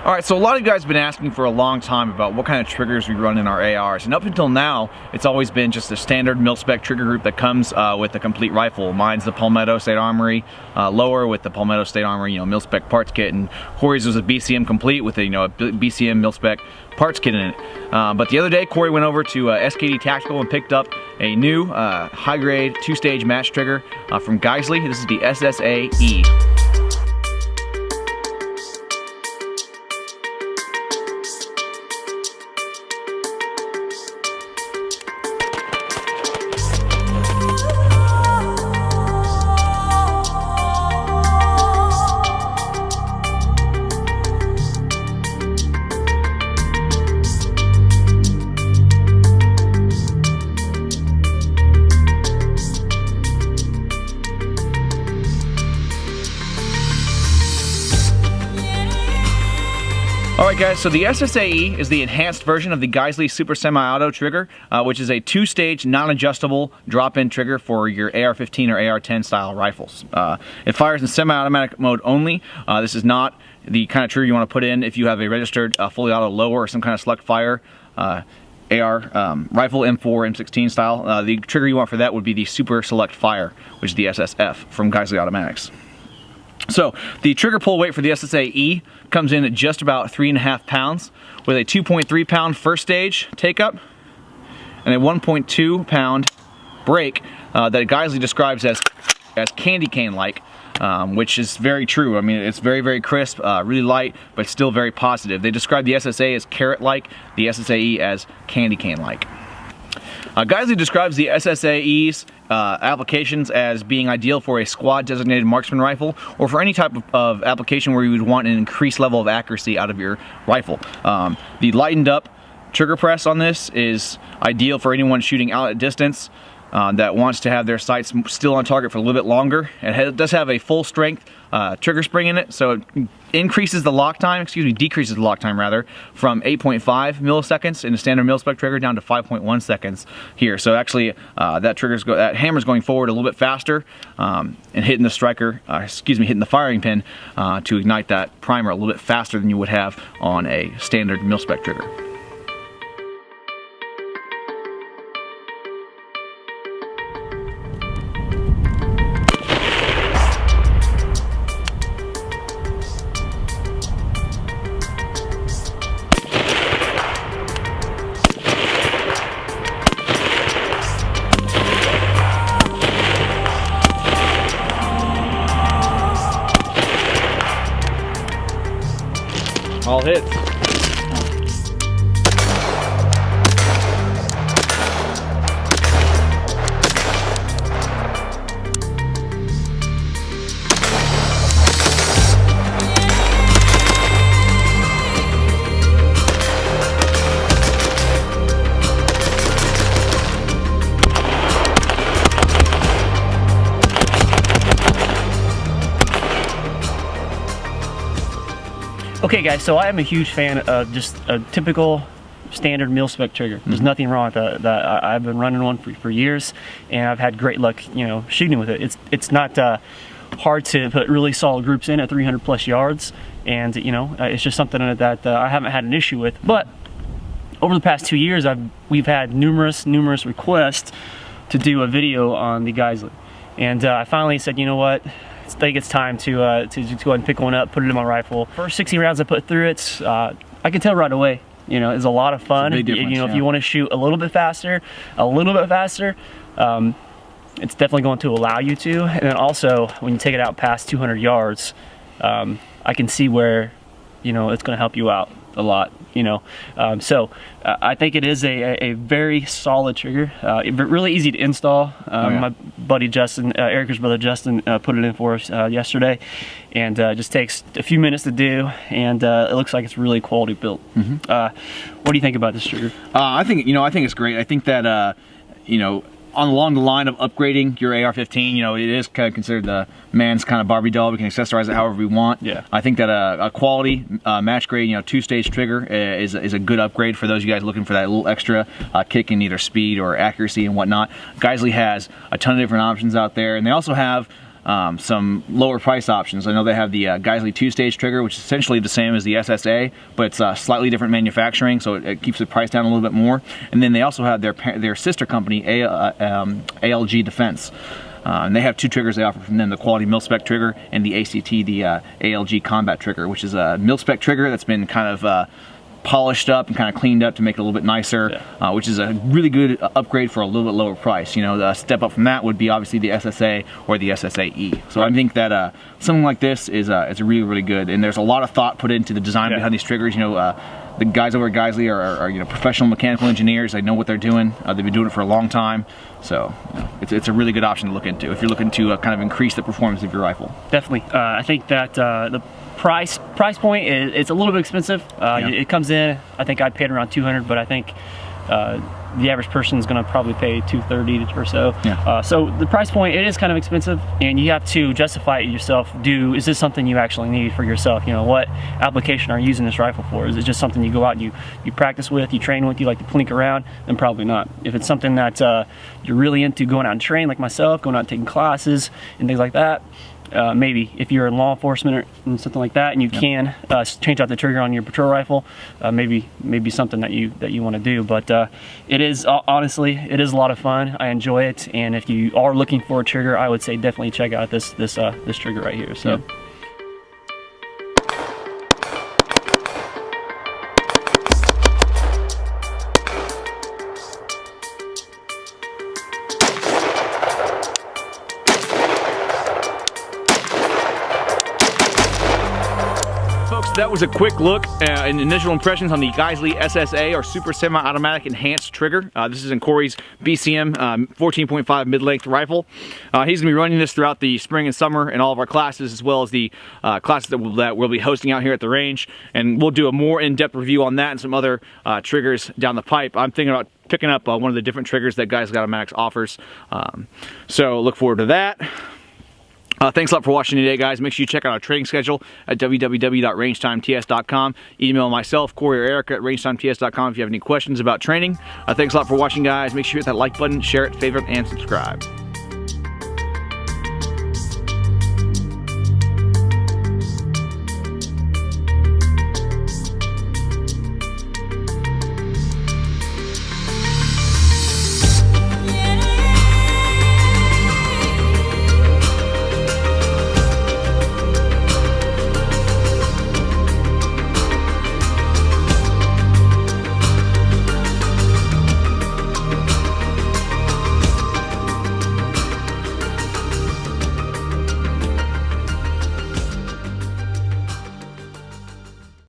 Alright, so a lot of you guys have been asking for a long time about what kind of triggers we run in our ARs, and up until now it's always been just a standard mil-spec trigger group that comes with a complete rifle. Mine's the Palmetto State Armory lower with the Palmetto State Armory mil-spec parts kit, and Corey's was a BCM complete with a a BCM mil-spec parts kit in it. But the other day Corey went over to SKD Tactical and picked up a new high-grade 2-stage match trigger from Geisley. This is the SSA-E. Alright guys, so the SSA-E is the enhanced version of the Geisley Super Semi-Auto trigger, which is a 2-stage non-adjustable drop-in trigger for your AR-15 or AR-10 style rifles. It fires in semi-automatic mode only. This is not the kind of trigger you want to put in if you have a registered fully auto lower or some kind of select fire AR rifle M4, M16 style. The trigger you want for that would be the Super Select Fire, which is the SSF from Geisley Automatics. So the trigger pull weight for the SSA-E comes in at just about 3.5 pounds with a 2.3 pound first stage take up and a 1.2 pound break that Geisley describes as candy cane like, which is very true. I mean, it's very, very crisp, really light, but still very positive. They describe the SSA as carrot like, the SSA-E as candy cane like. Geisley describes the SSA-E's applications as being ideal for a squad designated marksman rifle or for any type of application where you would want an increased level of accuracy out of your rifle. The lightened up trigger press on this is ideal for anyone shooting out at distance that wants to have their sights still on target for a little bit longer. It does have a full strength trigger spring in it, so it decreases the lock time rather, from 8.5 milliseconds in a standard mil-spec trigger down to 5.1 seconds here. So actually that hammer's going forward a little bit faster and hitting the firing pin to ignite that primer a little bit faster than you would have on a standard mil-spec trigger. All hits. Okay guys, so I am a huge fan of just a typical standard mil-spec trigger. There's nothing wrong with that. I've been running one for years and I've had great luck, shooting with it. It's not hard to put really solid groups in at 300 plus yards, and it's just something that I haven't had an issue with. But over the past 2 years we've had numerous requests to do a video on the Geisley, and I finally said, you know what, I think it's time to go ahead and pick one up, put it in my rifle. First 60 rounds I put through it, I can tell right away, it's a lot of fun. If you want to shoot a little bit faster, it's definitely going to allow you to. And then also, when you take it out past 200 yards, I can see where, it's going to help you out a lot. So I think it is a very solid trigger, really easy to install. My buddy Justin, Erica's brother Justin, put it in for us yesterday, and just takes a few minutes to do, and it looks like it's really quality built. What do you think about this trigger? I think it's great. I think that along the line of upgrading your AR-15, it is kind of considered the man's kind of Barbie doll. We can accessorize it however we want. Yeah. I think that a quality match grade, 2-stage trigger is a good upgrade for those of you guys looking for that little extra kick in either speed or accuracy and whatnot. Geisley has a ton of different options out there, and they also have some lower price options. I know they have the Geisley 2-stage trigger, which is essentially the same as the SSA, but it's slightly different manufacturing, so it keeps the price down a little bit more. And then they also have their sister company, ALG Defense. And they have 2 triggers they offer from them, the quality mil-spec trigger and the ACT, the ALG combat trigger, which is a mil-spec trigger that's been kind of polished up and kind of cleaned up to make it a little bit nicer, which is a really good upgrade for a little bit lower price. You know, the step up from that would be obviously the SSA or the SSA-E. So I think that something like this is really, really good. And there's a lot of thought put into the design behind these triggers. You know, the guys over at Geisley are you know, professional mechanical engineers. They know what they're doing. They've been doing it for a long time. So you know, it's a really good option to look into if you're looking to kind of increase the performance of your rifle. Definitely. I think that the price point it's a little bit expensive. It comes in, I think I paid around $200, but I think the average person is going to probably pay $230 or so. So the price point, it is kind of expensive, and you have to justify it yourself. Is this something you actually need for yourself? You know, what application are you using this rifle for? Is it just something you go out and you practice with, you train with, you like to plink around? Then probably not. If it's something that you're really into going out and train, like myself, going out and taking classes and things like that, maybe if you're in law enforcement or something like that, and you can change out the trigger on your patrol rifle, maybe something that you want to do. But it is honestly, it is a lot of fun. I enjoy it, and if you are looking for a trigger, I would say definitely check out this trigger right here. So. Folks, that was a quick look and initial impressions on the Geisley SSA, or Super Semi-Automatic Enhanced Trigger. This is in Corey's BCM 14.5 mid-length rifle. He's going to be running this throughout the spring and summer in all of our classes, as well as the classes that we'll be hosting out here at the range. And we'll do a more in-depth review on that and some other triggers down the pipe. I'm thinking about picking up one of the different triggers that Geisley Automatics offers. So look forward to that. Thanks a lot for watching today, guys. Make sure you check out our training schedule at www.rangetimeTS.com. Email myself, Corey, or Erica at rangetimeTS.com if you have any questions about training. Thanks a lot for watching, guys. Make sure you hit that like button, share it, favorite, and subscribe.